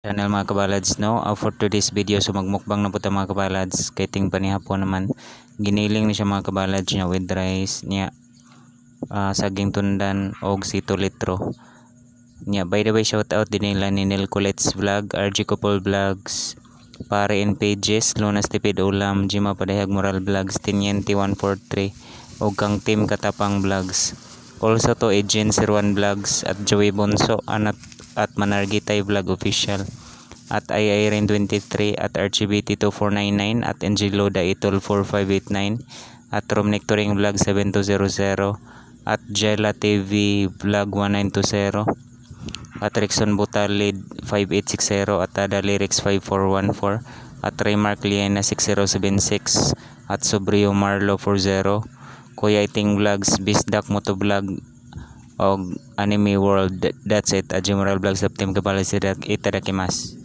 Channel mga kabalads, no? For today's video, so magmukbang na po ta mga kabalads. Kay ting panihapon naman giniling ni siya mga kabalads niya with rice niya, saging tundan og sito litro niya. By the way, shout out din nila ni Nel Colette's Vlog, RG Couple Vlogs, Pare in Pages, Lunas Tipid Ulam, Jima Padayag Moral Vlogs, Tinyente 143 og kang Team Katapang Vlogs. Also to Agent Sirwan Vlogs at Joey Bonso at Manargitay Vlog Official at IIRen23 at RGBT2499 at Angelo Daitol 4589 at Romnectoring Vlog 7200 at Jella TV Vlog 1920 at Rickson Butalid 5860 at Tada Lyrics 5414 at Raymark Liena 6076 at Sobrio Marlo 40, Kuya Iting Vlogs, Bisdak Moto Vlog og Anime World. That's it. Aji Moral Vlogs of Team Kabalads. Itadakimasu.